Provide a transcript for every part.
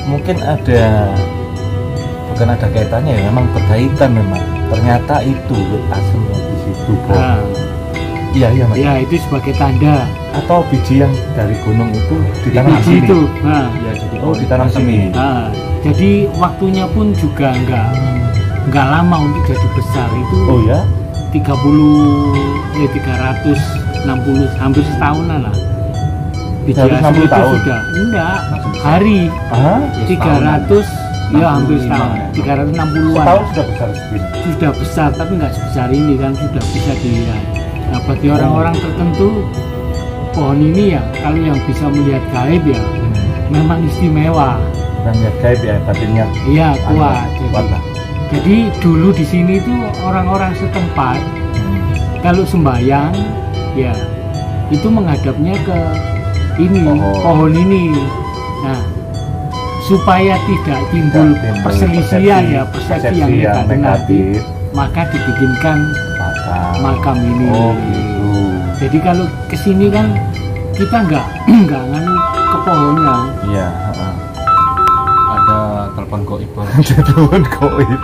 Mungkin ada, bukan ada kaitannya ya, memang berkaitan memang. Ternyata itu asemnya di situ. Iya iya mas. Ya itu sebagai tanda. Atau biji yang dari gunung itu ditanam biji sini. Itu. Ya, jadi ditanam sini. Jadi waktunya pun juga nggak lama untuk jadi besar itu. Oh ya? 360 hampir setahunan lah. 360 tahun? Sudah enggak hari 300 ya hampir setahun 360-an. Setahun sudah besar segini. Sudah besar tapi nggak sebesar ini kan, sudah bisa dilihat. Nah bagi orang-orang tertentu pohon ini ya kalau yang bisa melihat gaib ya memang istimewa. Melihat gaib ya batinnya. Iya kuat. Jadi dulu di sini tuh orang-orang setempat kalau sembahyang ya itu menghadapnya ke ini pohon ini. Nah supaya tidak timbul perselisihan ya persepsi yang negatif, maka dibikinkan makam ini. Gitu. Jadi kalau kesini kan kita nggak nganu ke pohonnya. Iya. Ada telepon goib. Telepon goib.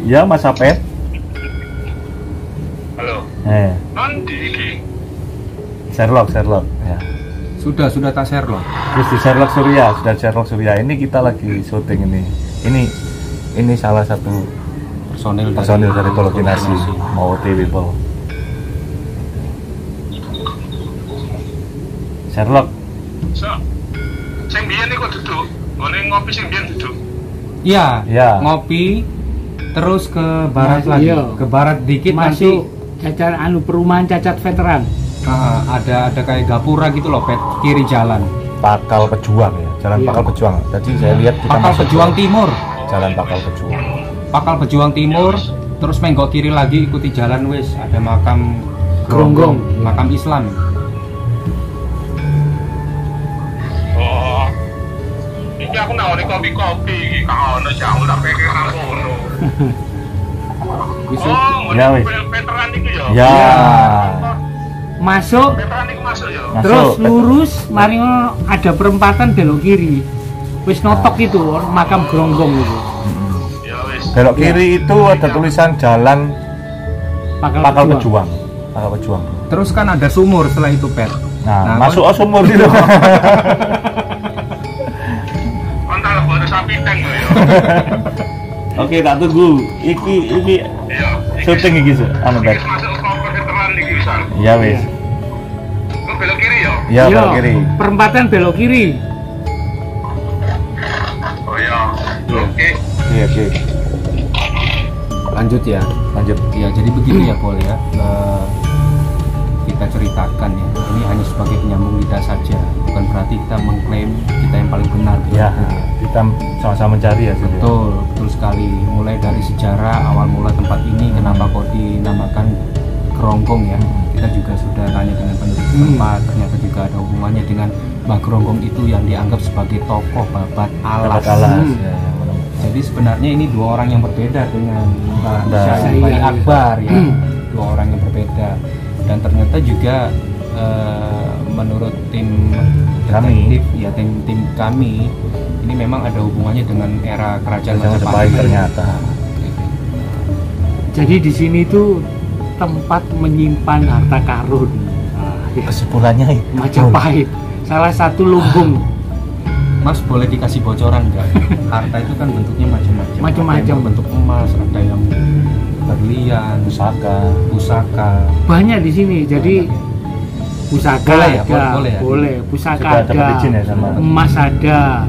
Ya Mas Apet. Halo. Nanti Sherlock ya. Sudah tak Sherlock. Terus di Sherlock Surya ini kita lagi syuting ini salah satu personil dari koordinasi mau People. Sherlock. Sing biyen niku duduk, ngene ngopi sing biyen duduk. Iya, ngopi terus ke barat lagi. Ke barat dikit masuk cacat perumahan cacat veteran. Ada kayak gapura gitu loh, kiri jalan. Pakal Pejuang ya, jalan Pakal Pejuang. Tadi saya lihat kita Pakal Pejuang Timur. Jalan Pakal Pejuang. Pakal Pejuang Timur, terus menggok kiri lagi ikuti jalan wis ada makam Gronggong, makam Islam. Oh. Iki aku nawari kopi-kopi iki kak ono jamu tak pikir nang kono. Ya wis. Veteran iki ya. Ya. Masuk, terus lurus, mari ada perempatan belok kiri. Wis notok itu makam Gronggong itu. Belok kiri itu ada tulisan jalan Pakal Pejuang. Terus kan ada sumur setelah itu Pet. Nah masuk sumur itu. Antara baru sapi tank ya. Oke, tak tunggu. Iki syuting iki anu Pet. Iya wis. Belok kiri ya? Iya, belok kiri. Perempatan belok kiri. Oh iya. Oke. Oke. Lanjut ya. Ya, jadi begini ya Pol ya. Kita ceritakan ya. Ini hanya sebagai penyambung lidah saja. Bukan berarti kita mengklaim kita yang paling benar. Ya, kita sama-sama mencari ya. Betul sekali. Mulai dari sejarah awal mula tempat ini, kenapa kok dinamakan Gronggong ya. Kita juga sudah tanya dengan penduduk tempat, ternyata juga ada hubungannya dengan Mbah Gronggong itu yang dianggap sebagai tokoh babat alas. Jadi sebenarnya ini dua orang yang berbeda dengan Mbah Syahibali Akbar ya. Dua orang yang berbeda. Dan ternyata juga menurut tim detektif ya tim kami ini memang ada hubungannya dengan era kerajaan Majapahit ternyata. Jadi di sini tuh tempat menyimpan harta karun. Kesimpulannya Majapahit, salah satu lumbung. Mas boleh dikasih bocoran nggak? Harta itu kan bentuknya macam-macam. Macam-macam bentuk emas, ada yang berlian, pusaka. Banyak di sini. Jadi pusaka boleh ada, boleh. Pusaka ada, ya sama emas ada.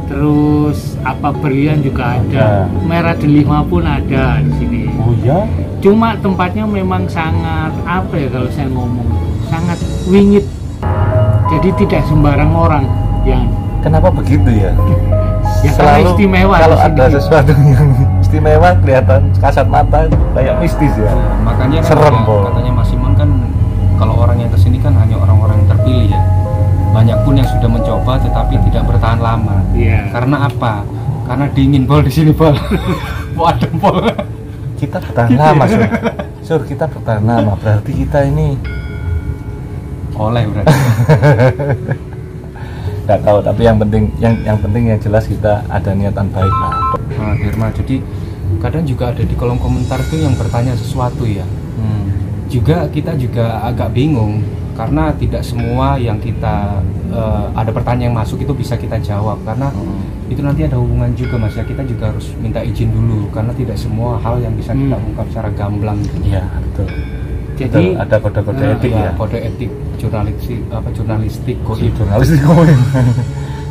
Terus berlian juga ada. Merah delima pun ada di sini. Oh ya? Cuma tempatnya memang sangat kalau saya ngomong sangat wingit. Jadi tidak sembarang orang yang. Kenapa begitu ya? Ya selalu istimewa. Kalau ada sesuatu yang istimewa kelihatan kasat mata kayak mistis ya. Makanya serem katanya Mas Simon kan kalau orang yang kesini kan hanya orang-orang yang terpilih ya. Banyak pun yang sudah mencoba tetapi tidak bertahan lama. Karena apa? Karena dingin Pol di sini Pol. Adem Pol. Kita bertahan lama Sur. Kita bertahan lama. Berarti kita ini oleh berarti. Nggak tahu, tapi yang penting yang jelas kita ada niatan baik lah. Nah, Firman, jadi kadang juga ada di kolom komentar tuh yang bertanya sesuatu ya. Juga kita juga agak bingung karena tidak semua yang kita ada pertanyaan yang masuk itu bisa kita jawab karena itu nanti ada hubungan juga Mas ya, kita juga harus minta izin dulu karena tidak semua hal yang bisa kita ungkap secara gamblang. Iya, betul. Jadi betul, ada kode-kode etik ya. Kode etik jurnalistik goib. Jurnalistik goib.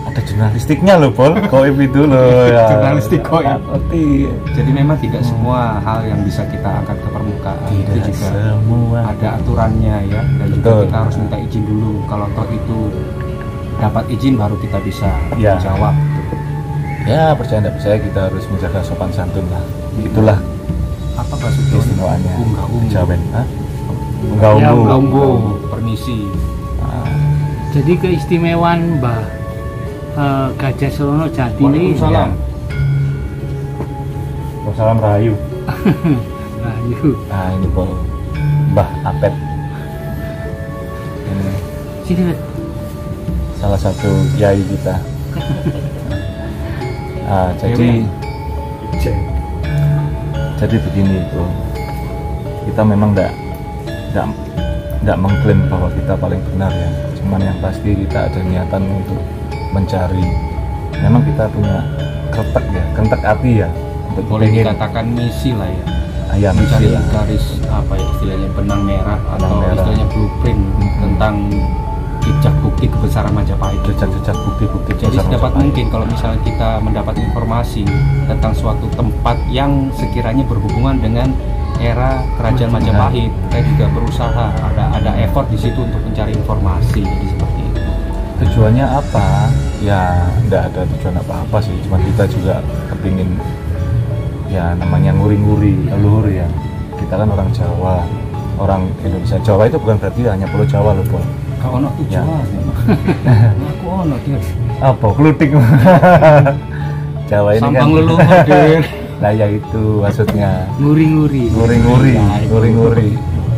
Ada jurnalistiknya loh, Pol. Goib itu loh ya. Jurnalistik goib. Ngerti. Jadi memang tidak semua hal yang bisa kita angkat ke permukaan. Tidak itu juga semua. ada aturannya ya, dan juga Betul. kita harus minta izin dulu. Kalau toh itu dapat izin baru kita bisa Ya. jawab. Ya, percaya nggak percaya kita harus menjaga sopan santun lah. Itulah Apa bahasa Jawa? istimewanya. Unggah-ungguh. Jawen, ha? Ya, Unggah-ungguh. Unggah-ungguh. Permisi. jadi keistimewaan Mbah Gajah Serono Jati ini Waalaikumsalam. Salam Rahayu. nah, yuk. Nah, ini Pol. Mbah Apet. Ini Sini Red. salah satu kiai kita. Jadi begini itu, kita memang tidak mengklaim bahwa kita paling benar ya. Cuman yang pasti kita ada niatan untuk mencari. Memang kita punya kentek hati ya. Untuk Boleh pengen- dikatakan misi lah ya. ya, Mencari misi lah. garis apa ya istilahnya, benang merah atau Benang merah. istilahnya blueprint tentang jejak bukti kebesaran Majapahit. Jejak bukti-bukti Jadi besar sedapat Majapahit. mungkin kalau misalnya kita mendapat informasi tentang suatu tempat yang sekiranya berhubungan dengan era kerajaan Majapahit, kita juga berusaha ada effort di situ untuk mencari informasi. Jadi seperti itu. Tujuannya apa? Ya tidak ada tujuan apa-apa sih, cuma kita juga kepingin ya namanya nguri-nguri leluhur ya. Kita kan orang Jawa, orang Indonesia. Jawa itu bukan berarti hanya Pulau Jawa loh, Pol. Kau ono Ya. tujuan. Aku ono dia. Apa? Klutik. Jawa ini kan. Sambang leluhur dir. Nah ya itu maksudnya. Nguri-nguri. Nguri-nguri.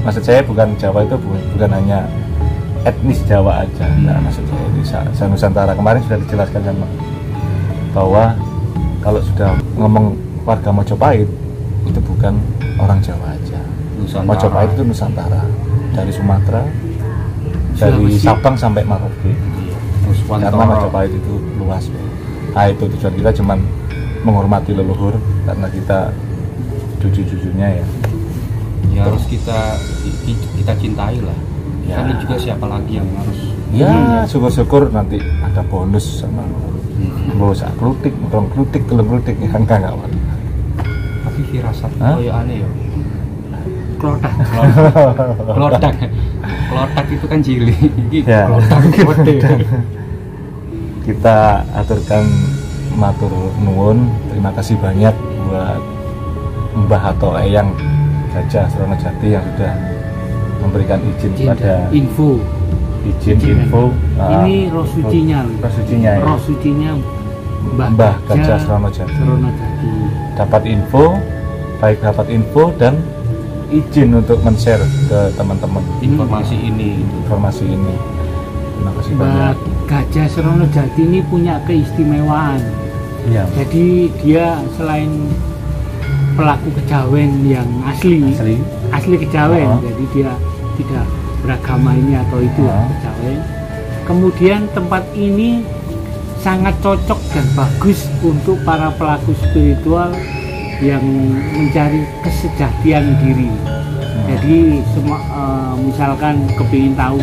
Maksud saya bukan Jawa itu bukan hanya etnis Jawa aja. Nah, maksud saya ini Nusantara. Kemarin sudah dijelaskan sama bahwa kalau sudah ngomong warga Majapahit itu bukan orang Jawa aja. Majapahit itu Nusantara, dari Sumatera, dari Sulawesi. Sabang sampai Merauke. Terus Karena Wantoro. Majapahit itu luas. Nah itu tujuan kita, cuman menghormati leluhur karena kita jujur-jujurnya ya. Ya harus kita cintai lah. Ya. Kan juga siapa lagi yang harus Ya syukur-syukur nanti ada bonus sama bonus klutik, telung klutik ya enggak. tapi firasat Hah? koyo aneh ya. Klotak. Klotak itu kan cilik. Iki Ya. klotak gede. Kita aturkan matur nuwun, terima kasih banyak buat Mbah atau Eyang Gajah Serono Jati yang sudah memberikan izin pada info. info. Ini roh sucinya. Roh sucinya ya. Roh sucinya Mbah Gajah Serono Jati. Serono Jati. Dapat info dan izin untuk men-share ke teman-teman Informasi ini informasi ini. Terima kasih Mbah banyak. Gajah Serono Jati ini punya keistimewaan. Iya. Jadi dia selain pelaku kejawen yang asli kejawen, Oh. jadi dia tidak beragama ini atau itu Oh. kejawen. Kemudian tempat ini sangat cocok dan bagus untuk para pelaku spiritual yang mencari kesejatian diri. Jadi semua misalkan kepingin tahu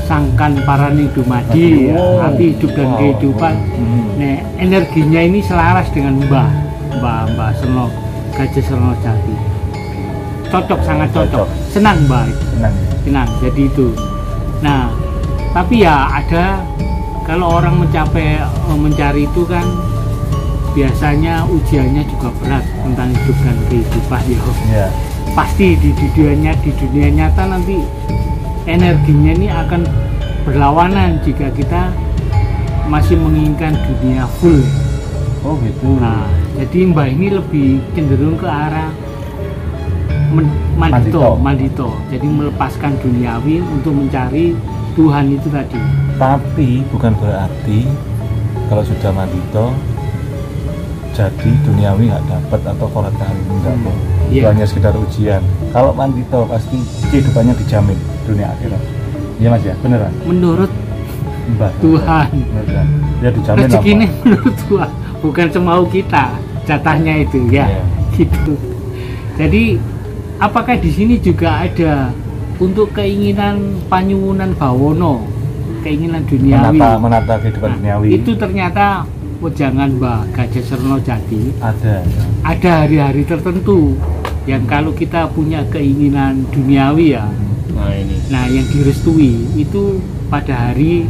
sangkan parani dumadi, Oh. arti hidup dan Wow. kehidupan. Nah, energinya ini selaras dengan Mbah Serono Gajah Serono Jati. Cocok, sangat cocok. Cocok. Senang Mbah, Senang. jadi itu. Nah, tapi ya ada kalau orang mencari itu kan biasanya ujiannya juga berat tentang hidup dan kehidupan ya. Ya. Pasti di dunia nyata nanti energinya ini akan berlawanan jika kita masih menginginkan dunia full. Oh gitu. Nah, jadi Mbah ini lebih cenderung ke arah mandito. Jadi melepaskan duniawi untuk mencari Tuhan itu tadi. Tapi bukan berarti kalau sudah mandito jadi duniawi nggak dapat atau korat kali enggak kok. Itu hanya sekedar ujian. Kalau mandito pasti kehidupannya dijamin dunia akhirat. Iya Mas ya, beneran. Menurut Mbak, Tuhan. beneran. Ya dijamin Rezeki ini apa? menurut Tuhan, bukan semau kita jatahnya itu ya. Iya. Gitu. Jadi apakah di sini juga ada untuk keinginan panyuwunan bawono, keinginan duniawi? Menata kehidupan duniawi. Itu ternyata wejangan Mbah Gajah Serno Jati. Ada Hari-hari tertentu yang kalau kita punya keinginan duniawi ya. Nah, yang direstui itu pada hari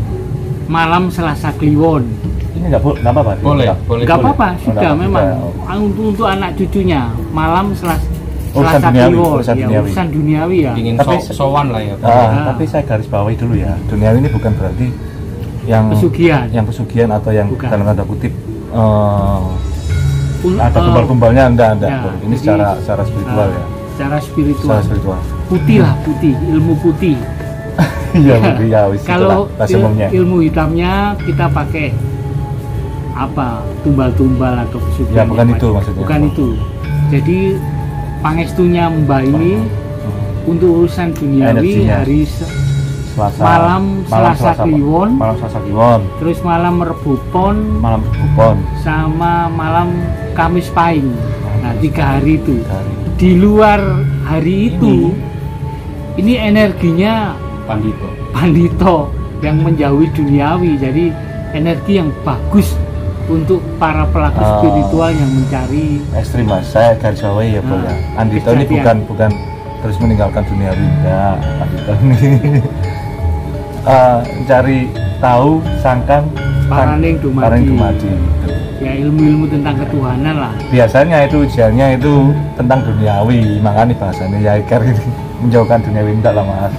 malam Selasa Kliwon. Ini nggak apa-apa. Boleh. Nggak apa-apa, sudah nggak memang apa-apa. untuk anak cucunya malam Selasa Urusan duniawi, Kliwon, urusan ya, duniawi. urusan duniawi ya. Ingin Tapi sowan lah ya. Tapi saya garis bawahi dulu ya, duniawi ini bukan berarti yang pesugihan atau yang Bukan. dalam tanda kutip Un- ada tumbal-tumbalnya enggak. ya, Ini jadi, secara spiritual ya. Secara spiritual. Secara spiritual. Putih lah, putih, ilmu putih. Iya, ya wis Kalau bahasa umumnya. ilmu hitamnya kita pakai apa? Tumbal-tumbal atau pesugihan. Ya, bukan yang itu macam. maksudnya. Bukan itu. Jadi pangestunya Mbah ini untuk urusan duniawi Energinya. hari malam Selasa Kliwon. Malam Selasa Kliwon. Terus malam Rebu Pon Malam Kupon. sama malam Kamis Pahing. Nah, 3 hari itu. Dari Di luar hari itu, ini energinya pandito yang menjauhi duniawi. Jadi energi yang bagus untuk para pelaku spiritual yang mencari. ekstrim Mas, saya garis bawahi ya Bro ya. Andito ini kejadian. bukan terus meninggalkan duniawi enggak. Andito ini mencari tahu sangkan Paraning dumadi. paraning dumadi. Ya, ilmu-ilmu tentang ketuhanan lah. Biasanya itu ujiannya itu tentang duniawi, makanya bahasanya ya iker ini menjauhkan duniawi enggak lah Mas.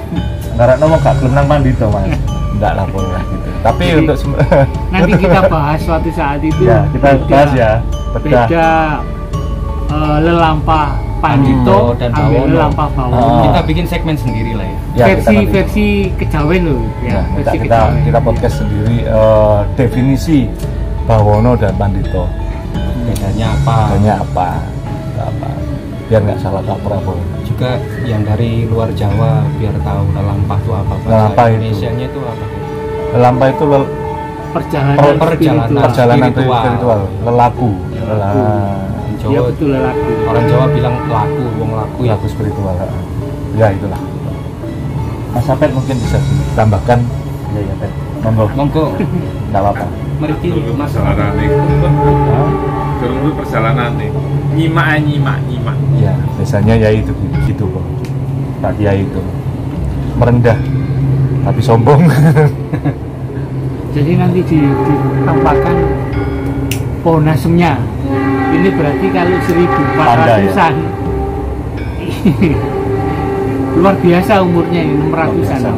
Karena ngomong gak gelem nang mandito Mas. Enggak lah boleh gitu. Tapi Jadi, untuk Nanti kita bahas suatu saat itu. ya, kita bahas ya. Bedah. Beda lelampah pandito Dan ambil bawono. lelampah bawono. Kita bikin segmen sendiri lah ya. Ya, kita nanti- versi kejawen loh ya, Ya, versi kita podcast sendiri definisi bawono dan pandito. Bedanya apa? Bedanya apa? Biar nggak salah kaprah Bro. Juga yang dari luar Jawa biar tahu lelampah itu apa. Lelampah itu. Indonesianya itu apa? Lelampah itu perjalanan Perjalanan spiritual, lelaku. Ya betul lelaku. Orang Jawa bilang laku, wong laku ya. Laku spiritual. Ya itulah. Mas Sapet mungkin bisa ditambahkan. Ya Pet. Monggo, Nggak apa-apa. mriki Mas. perjalanan nih dulu perjalanan nih nyimak Ya, biasanya ya itu gitu kok. Pak Kiai itu merendah tapi sombong. Jadi nanti ditampakkan pohon asemnya. Ini berarti kalau 1400-an luar biasa umurnya ini, 600-an.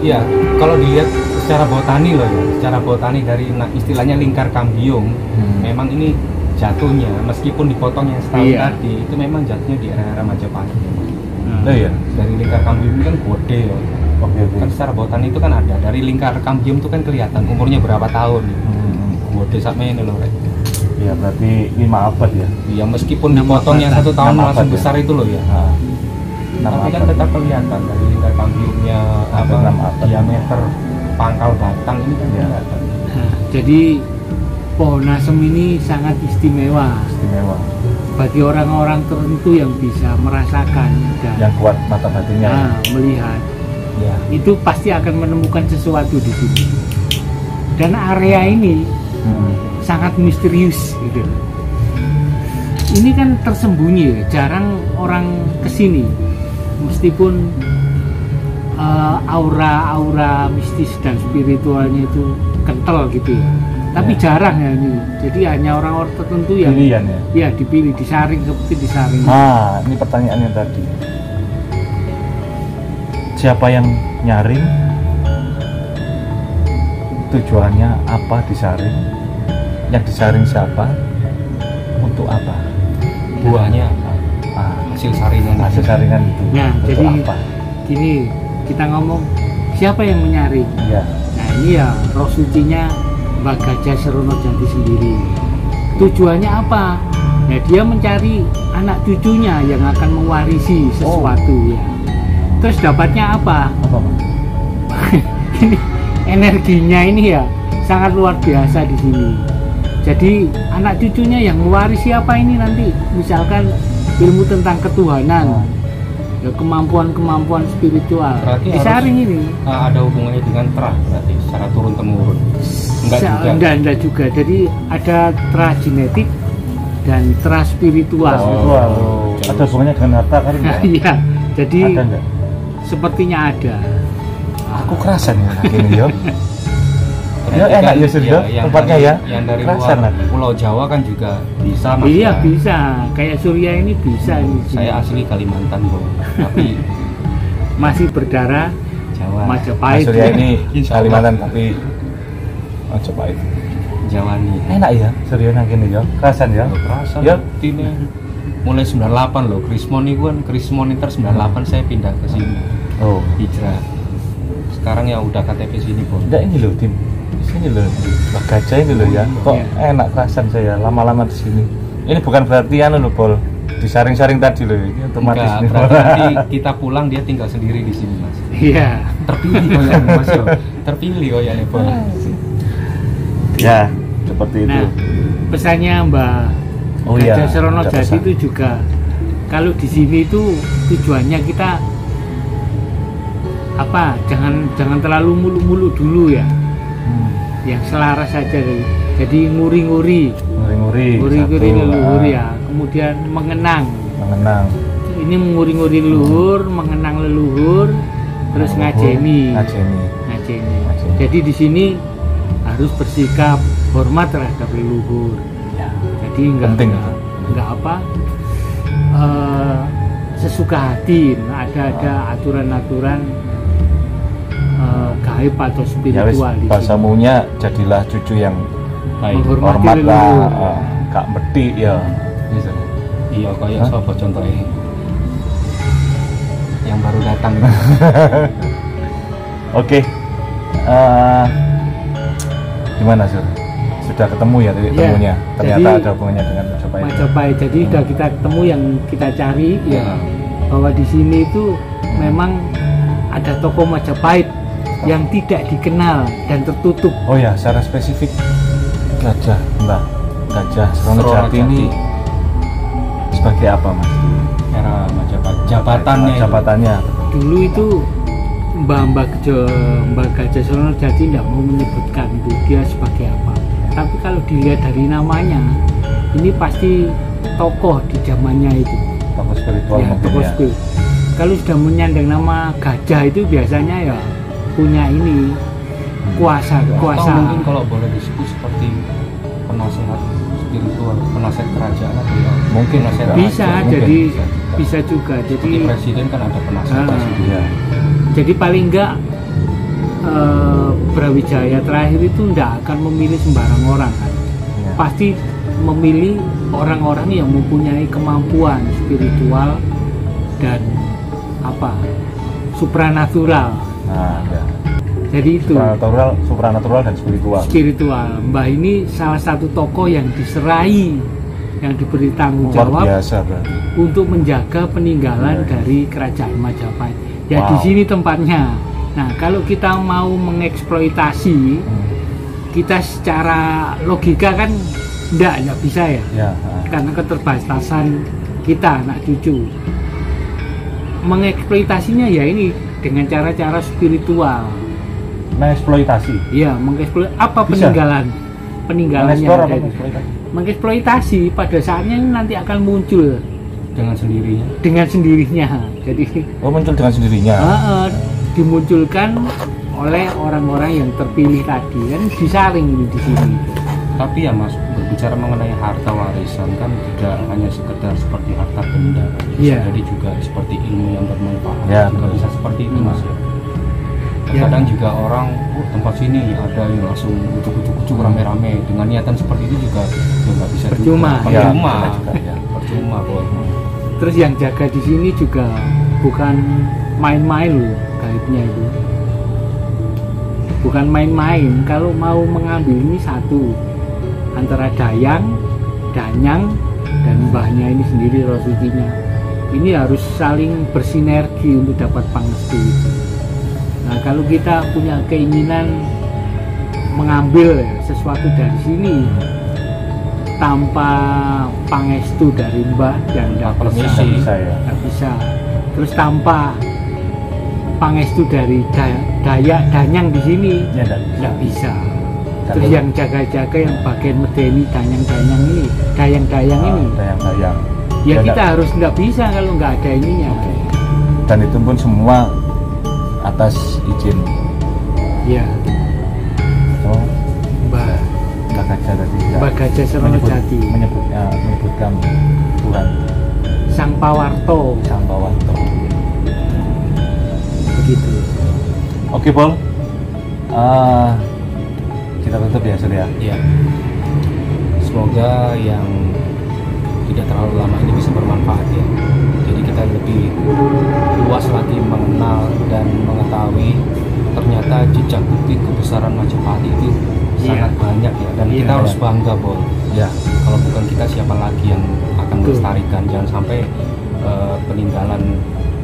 Iya, kalau dilihat secara botani loh ya, secara botani dari istilahnya lingkar kambium, memang ini jatuhnya meskipun dipotong yang setahun Iya. tadi itu memang jatuhnya di era-era Majapahit. Oh iya. Dari lingkar kambium ini kan gede ya. Oke. Kan secara botani itu kan ada dari lingkar kambium itu kan kelihatan umurnya berapa tahun. Gede sampai ini loh. Rek. Ya berarti 5 abad ya. Ya meskipun 6 dipotong yang abad. 1 tahun 6 langsung abad ya. besar itu loh ya. Nah, 6 Tapi kan abad. tetap kelihatan dari lingkar kambiumnya Ada apa 6 abad. diameter pangkal batang ini kan Ya. kelihatan. Nah, jadi pohon asem ini sangat istimewa Istimewa. bagi orang-orang tertentu yang bisa merasakan dan Yang kuat mata batinnya. melihat. Ya. Itu pasti akan menemukan sesuatu di sini. Dan area ini sangat misterius gitu. Ini kan tersembunyi, jarang orang kesini. Meskipun aura-aura mistis dan spiritualnya itu kental gitu ya. Tapi Ya. jarang ya ini. Jadi hanya orang-orang tertentu yang Pilihan ya. ya dipilih, disaring seperti disaring. Nah, ini pertanyaannya tadi. Siapa yang nyaring? Tujuannya apa disaring? Yang disaring siapa? Untuk apa? Buahnya apa? Ah, hasil saringan. hasil saringan itu. Nah, Untuk jadi apa? gini, kita ngomong siapa yang menyaring? Iya. Nah, ini ya roh sucinya Mbah Gajah Serono Jati sendiri. Tujuannya apa? Ya dia mencari anak cucunya yang akan mewarisi sesuatu ya. Terus dapatnya apa? Apa, Mas? Ini energinya ini ya sangat luar biasa di sini. Jadi anak cucunya yang mewarisi apa ini nanti misalkan ilmu tentang ketuhanan, ya kemampuan-kemampuan spiritual. Berarti Disaring ini. Ada hubungannya dengan terah berarti secara turun temurun. Enggak juga. Enggak juga. Jadi ada terah genetik dan terah spiritual. Wow. Ada hubungannya dengan harta kali ya? Iya. Jadi Ada enggak? sepertinya ada. Aku kerasan ya gini yo. Ya Ternyata enak kan, ya sudah yang tempatnya dari, ya. Yang dari Kerasan luar lagi. Pulau Jawa kan juga bisa Mas. Iya ya. bisa. Kayak Surya ini bisa ini. Saya asli Kalimantan kok, tapi Masih berdarah Jawa. Majapahit. Mas Surya ini Insya Allah. Kalimantan tapi Majapahit. Jawa nih. Enak ya Surya nang kene ya. Kerasan ya. Perasaan Ya. ini mulai 98 loh. Krismon itu kan Krismon Inter 98 saya pindah ke sini. Oh. Hijrah. Sekarang ya udah KTP sini, Bos. Enggak ini loh tim. Sini loh. Mbah Gajah ini loh ya. Kok enak kerasan saya lama-lama di sini. Ini bukan berarti anu loh, Bol. Disaring-saring tadi loh. Ini otomatis Enggak, nih. berarti nanti kita pulang dia tinggal sendiri di sini, Mas. Iya. Terpilih kok ya, Mas. Yo. Terpilih kok ya, Bos. Ya, seperti itu. Nah, pesannya Mbak Oh iya, Gajah Serono ada Jati pesan. itu juga kalau di sini itu tujuannya kita apa? Jangan terlalu mulu-mulu dulu ya. Yang selaras saja gitu. Jadi nguri-nguri Nguri-nguri. satu, leluhur ah, ya. Kemudian mengenang. Mengenang. Ini menguri-nguri leluhur, mengenang leluhur, terus Leluhur, ngajeni. Ngajeni. Jadi di sini harus bersikap hormat terhadap leluhur. Ya. Jadi Penting. enggak apa sesuka hati. Ada aturan-aturan gaib atau Ya wis spiritual di bahasa sini. munya jadilah cucu yang Baik. Menghormati hormat lah, leluhur. gak meti ya. Gitu. Iya, kayak Hah? sopo contohnya yang baru datang. Oke. Gimana Sur? Sudah ketemu ya titik Ya, temunya? Ternyata jadi ada hubungannya dengan Majapahit. Majapahit. Jadi sudah kita ketemu yang kita cari ya, Ya. bahwa di sini itu memang ada toko Majapahit yang tidak dikenal dan tertutup. Oh ya, secara spesifik Gajah, Mbah Gajah Serono Serono Jati ini sebagai apa Mas? Era Majapahit. Jabatannya. itu. Jabatannya. Dulu itu Mbak Gajah Serono Jati tidak mau menyebutkan itu dia sebagai apa. Tapi kalau dilihat dari namanya, ini pasti tokoh di zamannya itu. Tokoh spiritual Ya, mungkin tokoh ya. spirit. Kalau sudah menyandang nama gajah itu biasanya ya punya ini kuasa. Atau mungkin kalau boleh disebut seperti penasehat spiritual, penasehat kerajaan atau ya Mungkin penasehat Bisa, raja. mungkin. jadi Bisa. bisa juga. Seperti Jadi presiden kan ada penasehat Ah. presiden. Iya. jadi paling enggak Brawijaya terakhir itu tidak akan memilih sembarang orang kan. Iya. Pasti memilih orang-orang yang mempunyai kemampuan spiritual dan apa supranatural. Nah, ya. Jadi itu supranatural dan spiritual. spiritual. Mbah ini salah satu tokoh yang diserai, yang diberi tanggung Luar jawab biasa berarti. untuk menjaga peninggalan Iya. dari kerajaan Majapahit. Ya di Wow. sini tempatnya. Nah kalau kita mau mengeksploitasi, kita secara logika kan enggak bisa ya, Ya, karena keterbatasan kita anak cucu. Mengeksploitasinya ya ini dengan cara-cara spiritual. mengeksploitasi. Ya, mengeksploitasi apa Bisa? peninggalannya Mengeksplor apa ada di- mengeksploitasi? mengeksploitasi pada saatnya ini nanti akan muncul Dengan sendirinya. dengan sendirinya. Jadi Oh, muncul dengan sendirinya. dimunculkan oleh orang-orang yang terpilih tadi kan disaring ini di sini. Tapi ya Mas, berbicara mengenai harta warisan kan tidak hanya sekedar seperti harta benda, Iya. jadi juga seperti ilmu yang bermanfaat. Ya, Juga betul. bisa seperti itu Mas. Ya. Kadang juga orang tempat sini ada yang langsung ujuk-ujuk rame-rame dengan niatan seperti itu juga ya nggak bisa Percuma. juga. Ya, Percuma. benar juga, ya. Percuma kok. Terus yang jaga di sini juga bukan main-main loh, gaibnya itu. Bukan main-main. Kalau mau mengambil ini satu antara Dayang, Danyang, dan mbahnya ini sendiri roh sucinya. Ini harus saling bersinergi untuk dapat pangestu itu. Nah, kalau kita punya keinginan mengambil sesuatu dari sini tanpa pangestu dari mbah dan tidak bisa, ya. bisa. Terus tanpa pangestu dari Danyang di sini Ya, tidak bisa. Dan Terus yang jaga-jaga yang bagian medeni Danyang-Danyang ini, Dayang-Dayang ini, Dayang-Dayang. ya kita harus nggak bisa kalau nggak ada ininya. Dan itu pun semua atas izin Ya, Mbah Gajah tadi. Mbah Gajah Seronojati, menyebutkan Tuhan Sang Pawarto, Sang Pawarto. begitu. Oke, Paul. Kita tutup ya, Surya. Ya. Semoga yang tidak terlalu lama ini bisa bermanfaat ya. Jadi kita lebih luas lagi mengenal dan mengetahui ternyata jejak bukti kebesaran Majapahit itu sangat banyak ya. Dan kita harus bangga, Bol. Ya. Kalau bukan kita, siapa lagi yang akan melestarikan? Jangan sampai peninggalan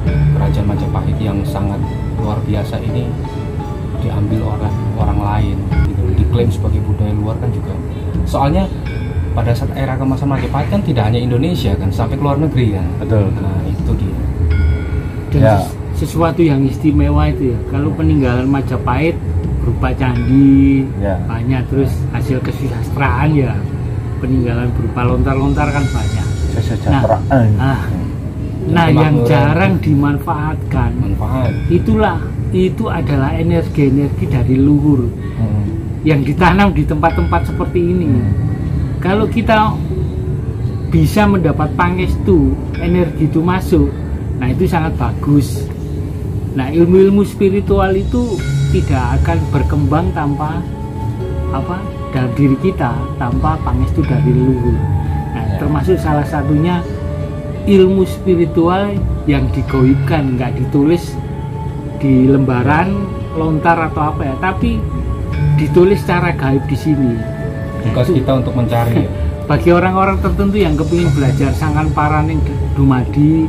kerajaan Majapahit yang sangat luar biasa ini diambil orang lain gitu, diklaim sebagai budaya luar kan juga. Soalnya pada saat era kemasan Majapahit kan tidak hanya Indonesia kan, sampai ke luar negeri kan. Betul. Nah itu dia. Dan Ya. sesuatu yang istimewa itu ya. Kalau peninggalan Majapahit berupa candi Ya. banyak, terus hasil kesusastraan ya peninggalan berupa lontar-lontar kan banyak. Kesejahteraan. Nah, yang kemakmuran. jarang dimanfaatkan Manfaat. itu adalah energi-energi dari luhur yang ditanam di tempat-tempat seperti ini. Kalau kita bisa mendapat pangestu, energi itu masuk, nah itu sangat bagus. Nah, ilmu-ilmu spiritual itu tidak akan berkembang tanpa dalam diri kita, tanpa pangestu dari leluhur. Nah, termasuk salah satunya ilmu spiritual yang digoibkan, nggak ditulis di lembaran lontar atau apa ya, tapi ditulis secara gaib di sini. Tugas kita untuk mencari ya. Bagi orang-orang tertentu yang kepingin belajar sangan paraning dumadi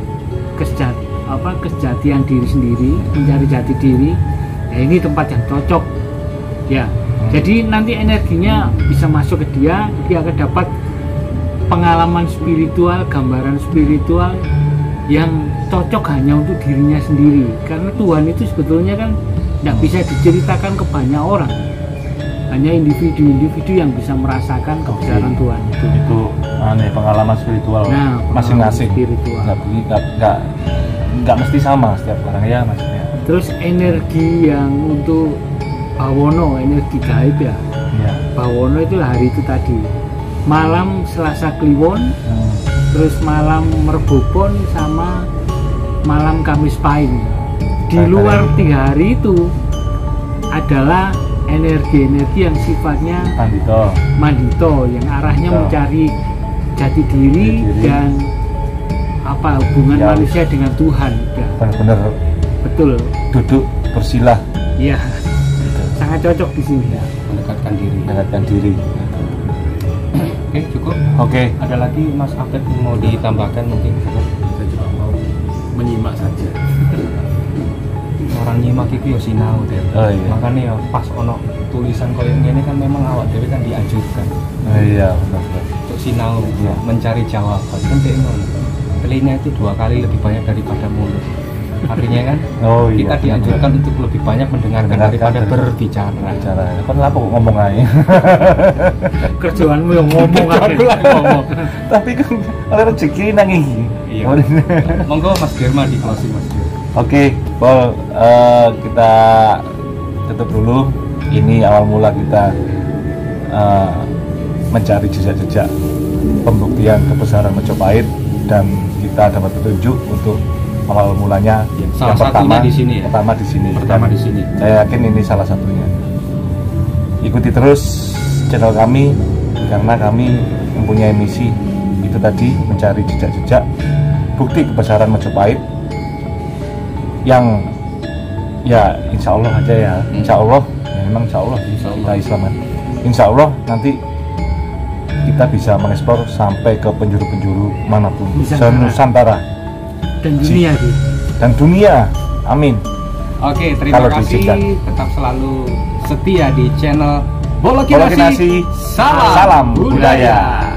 kesejatian diri sendiri, mencari jati diri, ya ini tempat yang cocok ya. Jadi nanti energinya bisa masuk ke dia akan dapat pengalaman spiritual, gambaran spiritual yang cocok hanya untuk dirinya sendiri. Karena Tuhan itu sebetulnya kan tidak bisa diceritakan ke banyak orang, hanya individu-individu yang bisa merasakan kebesaran Tuhan itu. Itu pengalaman spiritual masing-masing. Nggak mesti sama setiap orang ya maksudnya. Terus energi yang untuk Bawono, energi gaib ya. Bawono itu hari itu tadi malam Selasa Kliwon, terus malam Merbopon sama malam Kamis Pahing. Di luar 3 hari itu adalah energi-energi yang sifatnya mandito yang arahnya mencari jati diri dan hubungan manusia dengan Tuhan. Benar-benar betul. Duduk bersilah. Iya. Sangat cocok di sini ya. Mendekatkan diri. Oke, cukup. Oke. Ada lagi Mas Afet mau ditambahkan mungkin? Saya cuma mau menyimak saja. Orang nyimak itu ya sinau deh. Makanya ya pas ono tulisan koyo ngene kan memang awak dhewe kan dianjurkan. Iya, benar. Untuk sinau mencari jawaban. Kan ngono. Telinga itu 2 kali lebih banyak daripada mulut. Artinya kan kita dianjurkan untuk lebih banyak mendengarkan daripada berbicara. Kan apa kok ngomong aja? Kerjaanmu yang ngomong ngomong. Tapi kan oleh rezeki nang iki. Iya. Monggo Mas Germa di closing Mas Germa. Oke, Paul, kita tutup dulu. Ini awal mula kita mencari jejak-jejak pembuktian kebesaran Majapahit, dan kita dapat petunjuk untuk awal mulanya salah satunya di sini ya. Pertama di sini. Saya yakin ini salah satunya. Ikuti terus channel kami karena kami mempunyai misi itu tadi, mencari jejak-jejak bukti kebesaran Majapahit yang ya insya Allah aja ya, insya Allah ya, memang insya Allah kita Islam kan. Insya Allah nanti kita bisa mengeksplor sampai ke penjuru-penjuru manapun Nusantara dan dunia sih. Dan dunia, amin. Oke, terima Kalau kasih. diizinkan. Tetap selalu setia di channel Bolokinasi, Salam salam budaya.